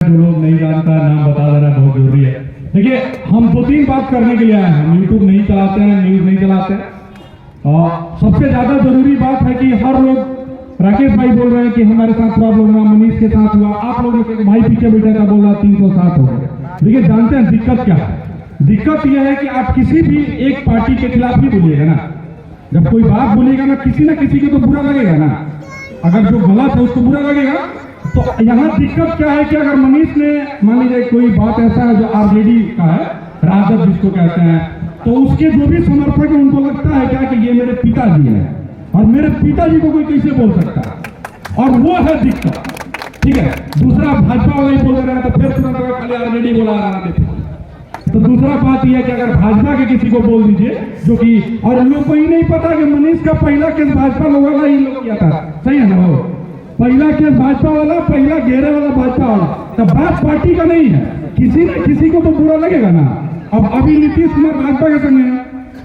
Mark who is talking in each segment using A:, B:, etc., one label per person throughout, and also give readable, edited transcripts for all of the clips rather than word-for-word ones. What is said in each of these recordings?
A: जो लोग नहीं जानता नाम बता देना बहुत जरूरी है। देखिए हम 2-3 बात करने के लिए आए हैं। हम यूट्यूब नहीं चलाते हैं, न्यूज नहीं चलाते हैं। और सबसे ज्यादा जरूरी बात है कि हर लोग राकेश भाई बोल रहे हैं कि हमारे साथ प्रॉब्लम हुआ, मनीष के साथ हुआ, आप लोगों ने भाई पीछे बैठे का बोला 307 हो गए। देखिए जानते हैं दिक्कत क्या है? दिक्कत यह है कि आप किसी भी एक पार्टी के खिलाफ ही बोलिएगा ना, जब कोई बात बोलेगा ना किसी को तो बुरा लगेगा ना। अगर जो गलत है उसको बुरा लगेगा। तो यहाँ दिक्कत क्या है कि अगर मनीष ने मान लीजिए कोई बात ऐसा है जो आरजेडी का है, राजद जिसको कहते हैं, तो उसके जो भी समर्थक है उनको लगता है क्या कि ये मेरे पिताजी है और मेरे पिताजी को कोई कैसे बोल सकता है, और वो है दिक्कत। ठीक है, दूसरा भाजपा वाला ही बोल रहा है तो फिर तुरंत खाली आरजेडी बोला रहा है। तो दूसरा बात यह है कि अगर भाजपा के किसी को बोल दीजिए जो कि, और लोगों को ही नहीं पता कि मनीष का पहला केस भाजपा लोग वाला ही लोग किया था, सही है ना? वो पहला केस भाजपा वाला, पहला घेरे वाला भाजपा वाला। तो बात पार्टी का नहीं है, किसी न किसी को तो बुरा लगेगा ना। अब अभी नीतीश कुमार भाजपा के संग है,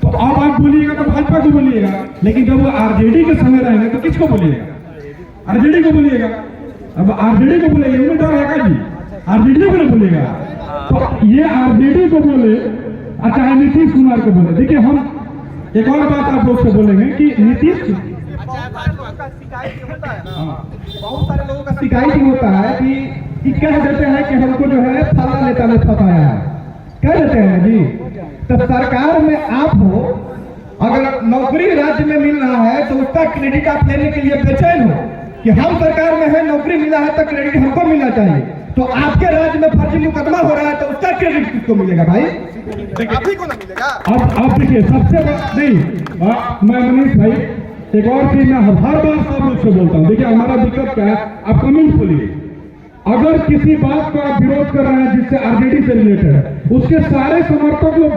A: तो अब आप बोलिएगा तो भाजपा को बोलिएगा, लेकिन जब वो आरजेडी के संग रहेंगे तो किसको बोलिएगा? आरजेडी को बोलिएगा। अब आरजेडी को बोलेगा उम्मीदवार है का जी, आरजेडी को नहीं बोलेगा। तो ये आरजेडी को बोले चाहे नीतीश कुमार को बोले। देखिए हम एक और बात आप लोग से बोलेंगे कि नीतीश
B: बहुत सारे लोगों का शिकायत ही होता है कि कह देते हैं कि हमको जो है फला नेता ने फंसाया है, कह देते हैं जी। तो सरकार में आप हो, अगर नौकरी राज्य में मिल रहा है तो उसका क्रेडिट आप लेने के लिए बेचैन हो कि हम सरकार में है, नौकरी मिला है तो क्रेडिट हमको मिलना चाहिए। तो आपके राज्य में फर्जी मुकदमा हो रहा है तो उसका क्रेडिट किसको मिलेगा भाई? आप ही को ना मिलेगा।
A: अब देखिए सबसे नहीं, मैं मनीष भाई एक और चीज मैं हर बार सब लोग से बोलता हूँ। देखिए हमारा दिक्कत क्या है, आप कमेंट खोलिए। अगर किसी बात का आप विरोध कर रहे हैं जिससे आरजेडी से रिलेटेड है, उसके सारे समर्थक लोग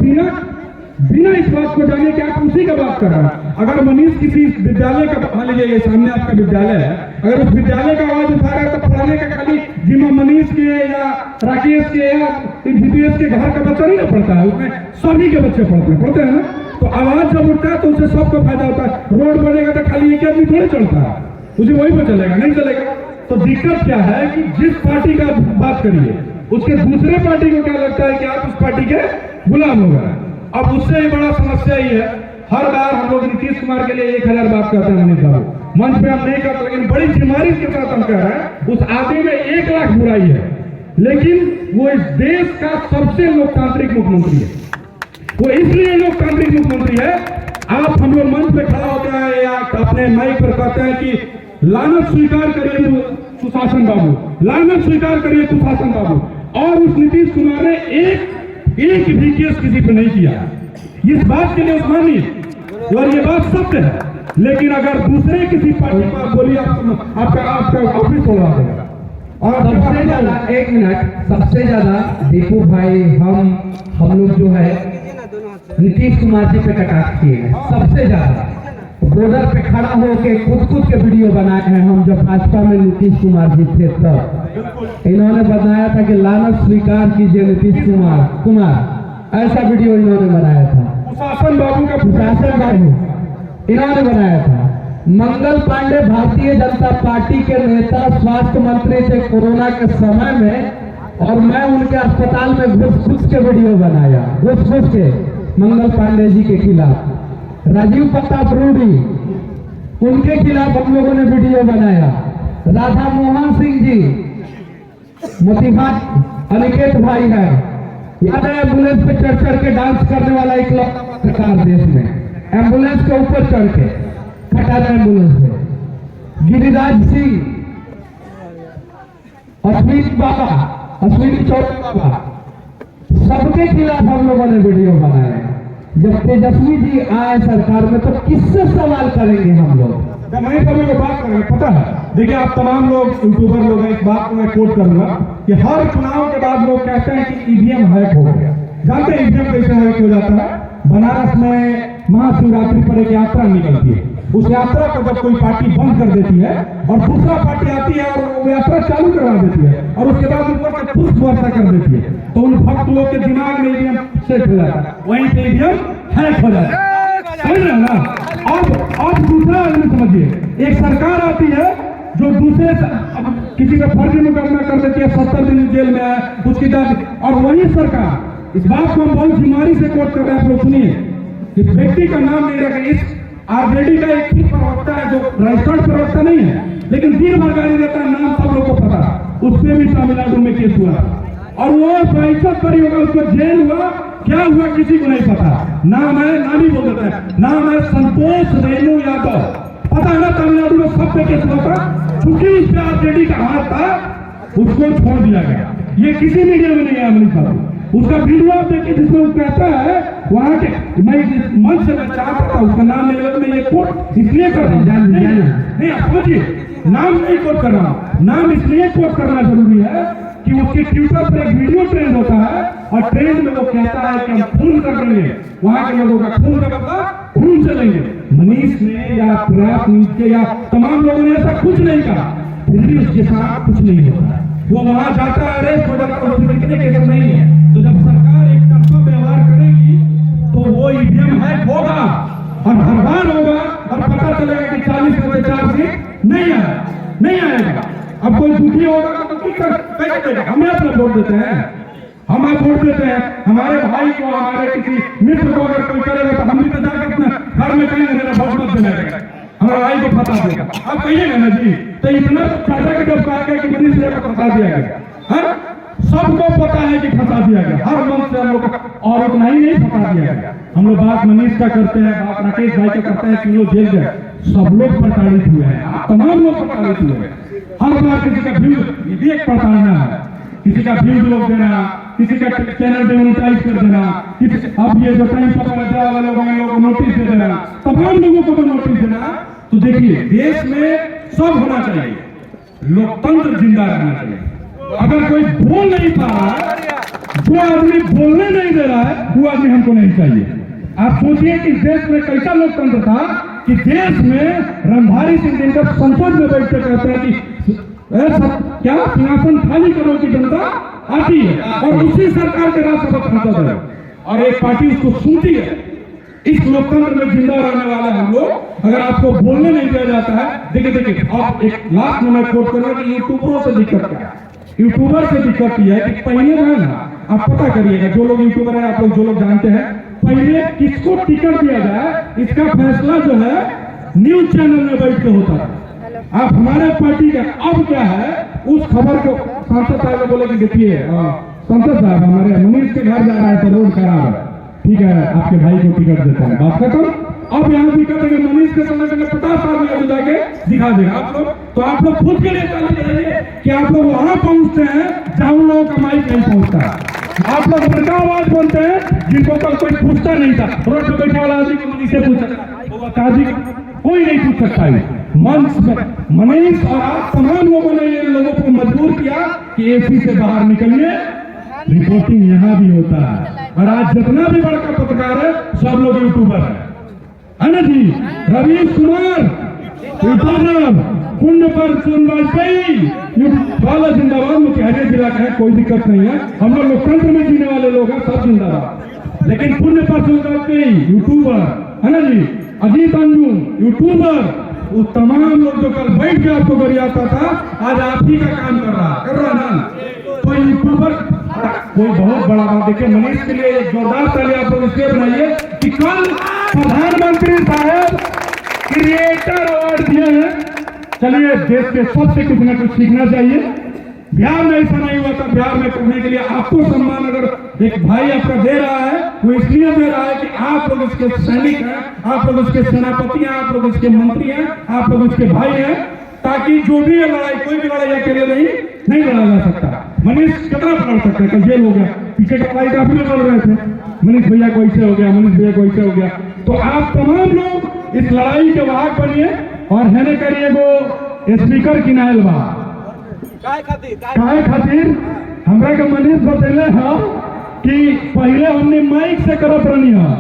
A: बिना इस बात को जाने कि आप उसी का बात कर रहे हैं। अगर मनीष किसी विद्यालय का, मान लीजिए ये सामने आपका विद्यालय है, अगर उस विद्यालय का आवाज उठा रहा है तो पढ़ाने का खाली जिम्मा मनीष के या राकेश के या जीपीएस के घर का बच्चा नहीं ना पढ़ता है, उसमें सभी के बच्चे पढ़ते हैं ना। तो आवाज जब उठता है तो उससे सबको फायदा होता है। रोड बनेगा तो खाली एक आदमी थोड़े चलता है, उसे वहीं पर चलेगा, नहीं चलेगा। तो दिक्कत क्या है कि जिस पार्टी का बात करिए उसके दूसरे पार्टी को क्या लगता है कि आप उस पार्टी के गुलाम हो गए। अब उससे ही बड़ा समस्या ही है, हर बार हम लोग नीतीश कुमार के लिए 1000 बात करते हैं मनीष बाबू, मंच पे हम नहीं करते, लेकिन बड़ी बीमारी के साथ हम कह रहे हैं उस आदमी में 1 लाख बुराई है, लेकिन वो इस देश का सबसे लोकतांत्रिक मुख्यमंत्री है। वो इसलिए लोकतांत्रिक मुख्यमंत्री है। आप हम लोग मंच पे खड़ा होते हैं या अपने माइक पर कहते हैं कि लानत स्वीकार करिए सुशासन बाबू, लानत स्वीकार करिए सुशासन बाबू, और उस नीतीश कुमार ने एक भी केस किसी पे नहीं किया। इस बात के लिए मानिए और ये बात सत्य है, लेकिन अगर दूसरे किसी पार्टी पर बोलिए आपका ऑफिस तोड़ा देगा।
B: और सबसे ज्यादा, एक मिनट, सबसे ज्यादा दीपू भाई हम लोग जो है नीतीश कुमार जी पे कटाक्ष किए हैं सबसे ज्यादा। बॉर्डर पे खड़ा होकर खुद के वीडियो बनाए हैं। हम जब भाजपा में नीतीश कुमार जी थे तब इन्होंने बताया था कि लानत स्वीकार कीजिए नीतीश कुमार, ऐसा वीडियो इन्होंने बनाया था।
A: सुशासन बाबू
B: इन्होंने बनाया था। मंगल पांडे भारतीय जनता पार्टी के नेता, स्वास्थ्य मंत्री थे कोरोना के समय में, और मैं उनके अस्पताल में घुस के वीडियो बनाया, घुस के मंगल पांडे जी के खिलाफ। राजीव प्रताप रूडी, उनके खिलाफ हम लोगों ने वीडियो बनाया। राधा मोहन सिंह जी, मोतीबाग अनिकेत भाई है, याद है एम्बुलेंस पे चढ़ के डांस करने वाला एक पत्रकार देश में, एम्बुलेंस के ऊपर चढ़ के खटारा एम्बुलेंस पे। गिरिराज सिंह, अश्विनी चौधरी बाबा, सबके खिलाफ हम लोगों ने वीडियो बनाया। जब तेजस्वी जी आए सरकार में तो किससे सवाल करेंगे हम लोग?
A: मैं को बात करेंगे, पता है? देखिए आप तमाम लोग यूट्यूबर लोग हैं, इस बात को मैं कोट करूंगा कि हर चुनाव के बाद लोग कहते हैं कि ईवीएम हैक हो गया। जानते हैं ईवीएम कैसे हैक हो जाता है? बनारस में महाशिवरात्रि पर एक यात्रा निकलती है, उस यात्रा को जब कोई पार्टी बंद कर देती है और दूसरा पार्टी आती है और वो यात्रा चालू करवा देती है और उसके बाद ऊपर से पुष्प वर्षा कर देती है, तो उन भक्त लोग के दिमाग में ईवीएम सेट हो जाता है, वहीं पे ईवीएम हैक हो जाता है। समझ रहे ना? अब दूसरा आदमी समझिए, एक सरकार आती है जो दूसरे किसी का फर्जी मुकदमा कर देती है, 70 दिन जेल में है, उसकी जांच, और वही सरकार, इस बात को हम बहुत बीमारी से कोट कर रहे हैं, आप लोग सुनिए, इस व्यक्ति का नाम नहीं रखा, इस आरजेडी का एक ही प्रवक्ता है जो रजिस्टर्ड प्रवक्ता नहीं है, लेकिन दिन भर गाली देता है, नाम सब लोग को पता, उस पर भी तमिलनाडु में केस हुआ और वो बेइज्जत करी होगा, उसको जेल हुआ, क्या हुआ किसी को नहीं पता। नाम है, नाम ही बोल देता है, नाम है संतोष रेणु यादव, पता है ना तमिलनाडु में सब पे केस हुआ था, चूंकि उस पर आरजेडी का हाथ था, उसको छोड़ दिया गया। ये किसी मीडिया में नहीं आया अमरीश बाबू, उसका वीडियो आप देखिए जिसमें वो कहता है वहां के, मैं इस मंच से मैं चाहता था उसका नाम ले लेकर मैं ये कोट इसलिए कर रहा हूँ, नहीं आप समझिए, नाम नहीं कोट कर रहा हूँ, नाम इसलिए कोट करना जरूरी है कि उसके ट्विटर पर एक वीडियो ट्रेंड होता है और ट्रेंड में वो कहता है कि हम खून कर देंगे, वहां के लोगों का खून का बदला खून से लेंगे। मनीष ने या प्रयास नीचे या तमाम लोगों ने ऐसा कुछ नहीं कहा, फिर भी उसके साथ कुछ नहीं होता, वो वहां जाता है, अरेस्ट हो जाता है, उसमें कितने केस नहीं है। तो जब सरकार एक तरफा व्यवहार करेगी तो वो ईवीएम हैक होगा और हर बार होगा और पता चलेगा कि 40 में से 4 सीट नहीं आएगा। अब कोई दुखी होगा तो कैसे देगा? हमें अपना वोट देते हैं, हम आप वोट देते हैं, हमारे भाई को, हमारे किसी मित्र को अगर कोई करेगा तो हम भी तो जाकर अपना घर में कहेंगे मेरा वोट मत देना, हमारा भाई को फंसा देगा। आप कहिएगा ना जी, तो इतना चाचा के जब कहा गया कि मनीष को फंसा दिया गया, सबको पता है कि फंसा दिया गया, हर मंच से हम लोग, और उतना ही नहीं फंसा दिया गया। हम लोग बात मनीष का करते हैं, बात राकेश भाई का करते हैं कि लोग जेल गए, सब लोग प्रताड़ित हुए हैं, तमाम लोग प्रताड़ित हुए हैं। हर बार किसी का व्यू, ये भी एक प्रताड़ना है, किसी का व्यू लोग देना, किसी का चैनल डिमोनेटाइज कर देना, अब ये जो टाइम पता वाले लोगों को नोटिस दे देना, तमाम लोगों को नोटिस देना। तो देखिए देश में सब होना चाहिए, लोकतंत्र जिंदा रहना चाहिए। अगर कोई बोल नहीं पा रहा है, जो आदमी बोलने नहीं दे रहा है, वो आदमी हमको नहीं चाहिए। आप सोचिए कि देश में कैसा लोकतंत्र था कि देश में रणधारी सिंह दिनकर संसद में बैठ कर कहते हैं कि क्या सिंहासन खाली करो की जनता आती है, और उसी सरकार के राष्ट्रपति संसद है और एक पार्टी उसको सुनती है। इस लोकतंत्र में जिंदा रहने वाले हम लोग, अगर आपको बोलने नहीं दिया जाता है, देखिए आप एक लास्ट में मैं कोट करूंगा कि यूट्यूबरों से दिक्कत क्या है, यूट्यूबर से दिक्कत यह है कि पहले जो है ना, आप पता करिएगा, जो लोग यूट्यूबर है, आप लोग जो लोग जानते हैं, पहले किसको टिकट दिया जाए इसका फैसला जो है न्यूज चैनल में बैठ के होता है। आप हमारे पार्टी का अब क्या है, उस खबर को सांसद साहब को बोले कि देखिए सांसद साहब हमारे मनीष के घर जा रहा है तो रोड खराब है, ठीक है आपके भाई को टिकट देते हैं, बात खत्म। अब यहाँ टिकट देंगे मनीष के समय में 50 आदमी अभी जाके दिखा देगा आप लोग, तो आप लोग खुद के लिए चाहिए कि आप लोग वहां पहुंचते हैं जहां उन लोगों का माइक नहीं पहुंचता है। आप लोग बड़का आवाज बोलते हैं जिनको कल कोई पूछता नहीं था, रोड पे बैठा वाला आदमी को मनीष से पूछ सकता, कोई नहीं पूछ सकता है। मंच में मनीष और आप तमाम लोगों ने ये लोगों को मजबूर किया कि एसी से बाहर निकलिए, रिपोर्टिंग यहाँ भी होता है। और आज जितना भी बड़का पत्रकार है सब लोग यूट्यूबर है ना जी। रवीश कुमार यूट्यूबर, कुंड पर वाला जिंदाबाद, मुख्य जिला का है, कोई दिक्कत नहीं है, हम लोग लोकतंत्र में जीने वाले लोग हैं, सब जिंदाबाद। लेकिन पुण्य पर यूट्यूबर है ना जी, अजीत अंजुम यूट्यूबर, वो तमाम लोग जो कल बैठ के आपको गरियाता था, आज आप ही का काम कर रहा ना। तो यूट्यूबर कोई बहुत बड़ा बात, देखिए मनीष के लिए जोरदार ताली आप लोग इसलिए बनाइए कि कल प्रधानमंत्री साहब क्रिएटर अवार्ड दिए हैं। चलिए देश के सबसे कुछ ना कुछ सीखना चाहिए। बिहार में ऐसा नहीं हुआ था, बिहार में करने के लिए आपको सम्मान अगर एक भाई आपका दे रहा है, वो इसलिए दे रहा है कि आप लोग इसके सैनिक हैं, आप लोग इसके सेनापति हैं, आप लोग इसके मंत्री हैं, आप लोग इसके भाई हैं, ताकि जो भी ये लड़ाई, कोई भी लड़ाई अकेले नहीं लड़ा जा सकता। मनीष कितना लड़ सकता है, कल जेल हो गया, पीछे का लड़ाई काफी लोग लड़ रहे थे, मनीष भैया को ऐसे हो गया, मनीष भैया को ऐसे हो गया। तो आप तमाम लोग इस लड़ाई के वाहक बनिए और है करिए वो स्पीकर की नायल बा काय खातिर हमरा के मनीष बतैले है कि पहले हमने माइक से करत रहनी है,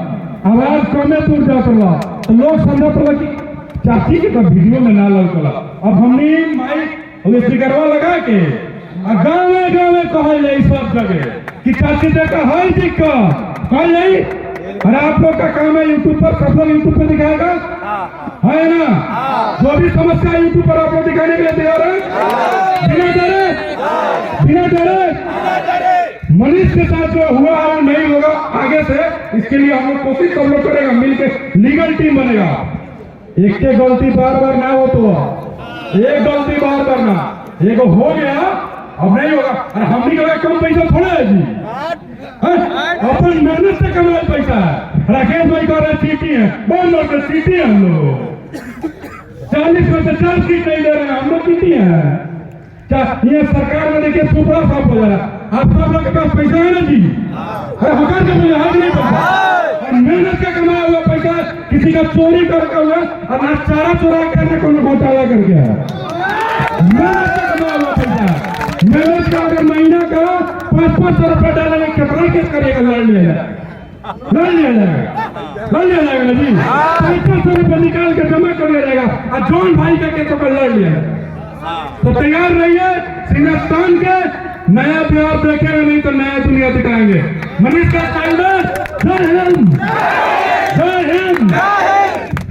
A: आवाज कमे दूर जात रहा, तो लोग समझत रहा कि चाची के तो वीडियो में ना लगला। अब हमने माइक और स्पीकरवा लगा के गाँव गाँव कहले सब जगह कि चाची देखा है दिक्कत कह नहीं। अरे आप लोग का काम है यूट्यूब पर, सब लोग यूट्यूब पे दिखाएगा, है ना? जो भी समस्या यूट्यूब पर आपको दिखाने के लिए तैयार है, बिना डरे मनीष के साथ जो हुआ है वो नहीं होगा आगे से। इसके लिए हम लोग कोशिश सब लोग करेगा, मिलकर लीगल टीम बनेगा। एक के गलती बार बार ना हो तो एक गलती बार बार ना, एक हो गया अब नहीं होगा। अरे हम भी कम पैसा थोड़ा है जी, अपन मेहनत से कमाए पैसा है। राकेश भाई कह रहे चीटी है, बोल लो तो चीटी है हम लोग। 40 में से 4 सीट नहीं दे रहे हैं, हम लोग चीटी है। ये सरकार में देखिए सुपड़ा साफ हो जा रहा है। आप सब लोग के पास पैसा है ना जी? अरे हकार के मुझे हाथ नहीं पैसा, मेहनत का कमाया हुआ पैसा किसी का चोरी करके हुआ और ना चारा चोरा करके कोई घोटाला करके है। मेहनत का कमाया हुआ पैसा, मेहनत का अगर महीना का 500 रुपया डालेंगे कितना केस करिएगा? लड़ लिया जाएगा ना जी। 500 रुपया निकाल के जमा कर लिया जाएगा और जॉन भाई का केस पर लड़ लिया जाएगा। तो तैयार रहिए, सिंगस्तान के नया प्यार देखेंगे, नहीं तो नया दुनिया दिखाएंगे। मनीष का टाइगर, जय हिंद, जय हिंद।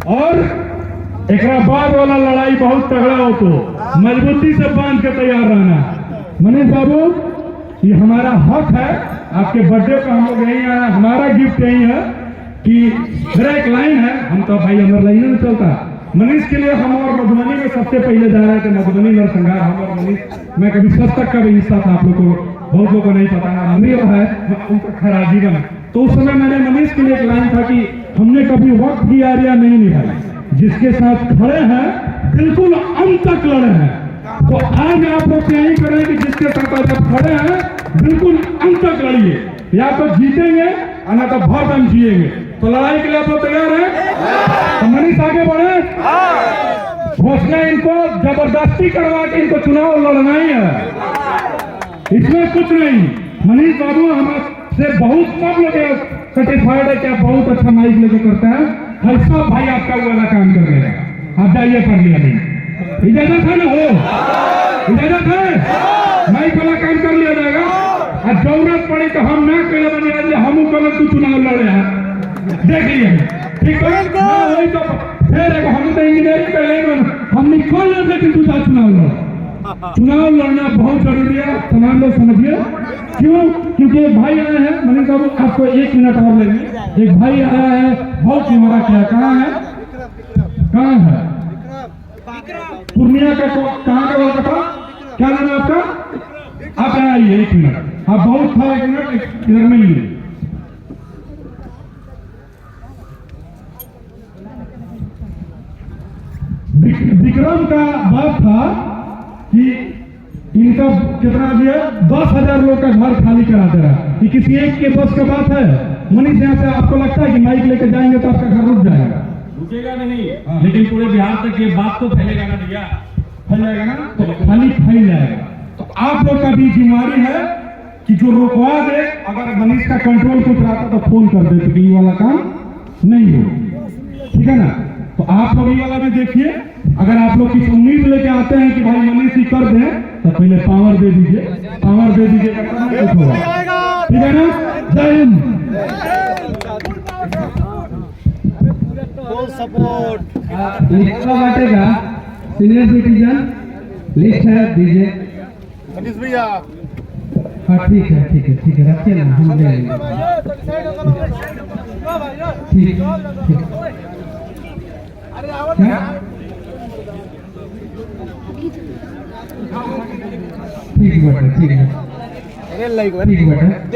A: और एक बाद वाला लड़ाई बहुत तगड़ा हो तो मजबूती से बांध के तैयार रहना। मनीष बाबू, ये हमारा हक है, आपके बर्थडे पर हम लोग यही आए। हमारा गिफ्ट यही है कि मेरा एक लाइन है, हम तो भाई हमारा लाइन में चलता। मनीष के लिए हम और मधुबनी में सबसे पहले जा रहे थे, मधुबनी नरसंहार। हम और मनीष, मैं कभी सस्तक का भी हिस्सा था, आप लोग को बहुत लोगों को नहीं पता है, मनीष है उनका खरा जीवन। तो उस समय मैंने मनीष के लिए एक लाइन था कि हमने कभी वक्त की यारियां नहीं निभाई, जिसके साथ खड़े हैं बिल्कुल अंत तक लड़े हैं। तो आज आप लोग यही करें कि जिसके साथ आप खड़े हैं बिल्कुल अंत तक लड़िए, या तो जीतेंगे और ना तो बहुत हम जिएंगे। तो लड़ाई के लिए आप लोग तैयार हैं? तो मनीष आगे बढ़े, घोषणा इनको जबरदस्ती करवा के इनको चुनाव लड़ना ही है, इसमें कुछ नहीं। मनीष बाबू हमसे बहुत सब लोग सेटिस्फाइड है कि आप बहुत अच्छा माइक लेके करते हैं। हर सब भाई आपका वाला काम कर रहे हैं, आप जाइए पढ़ लिया नहीं, इजाजत है ना? हो इजाजत है, माइक वाला काम कर लिया जाएगा। और जरूरत पड़ी तो हम ना करे बने, हम गलत तू चुनाव लड़े हैं, देख लिए, ठीक है? तो फिर हम तो इंजीनियरिंग कर हम निकल लेते, लेकिन तू चुनाव लड़। चुनाव लड़ना बहुत जरूरी है, तमाम लोग समझिए। क्यों? क्योंकि एक भाई आए हैं, मनीष बाबू आपको 1 मिनट और लेंगे। एक भाई आया है, बहुत ही हमारा क्या, कहाँ है पूर्णिया का, कहाँ का बोलता था, क्या नाम है आपका? आप आइए 1 मिनट, आप बहुत था 1 मिनट इधर में लिए। विक्रम का बात था कि इनका कितना दिया, 10,000 लोग का घर खाली कराते रहा। ये किसी एक के बस का बात है? मनीष यहाँ से आपको लगता है कि माइक लेके जाएंगे तो आपका घर रुक जाएगा?
C: रुकेगा नहीं, लेकिन पूरे बिहार तक ये बात तो फैलेगा ना भैया,
A: फैल जाएगा ना, तो खाली फैल जाएगा। तो आप लोग का भी जिम्मेदारी है कि जो रुकवा दे, अगर मनीष का कंट्रोल कुछ रहा तो फोन कर दे, तो ये वाला काम नहीं हो, ठीक है ना? तो आप लोग ये वाला भी देखिए। अगर आप लोग किसी उम्मीद लेके आते हैं कि भाई मनीष ही कर दें, तो पहले पावर दे दीजिए, पावर दे दीजिए, कुछ होगा, ठीक है ना? जय हिंद।
B: सपोर्ट
D: लिखवा बांटेगा, सीनियर सिटीजन लिस्ट है, दीजिए।
B: मनीष भैया,
D: हाँ ठीक है, रखिए ना, हम दे देंगे। ठीक क्या? ठीक बेटा, ठीक है, ठीक बेटा।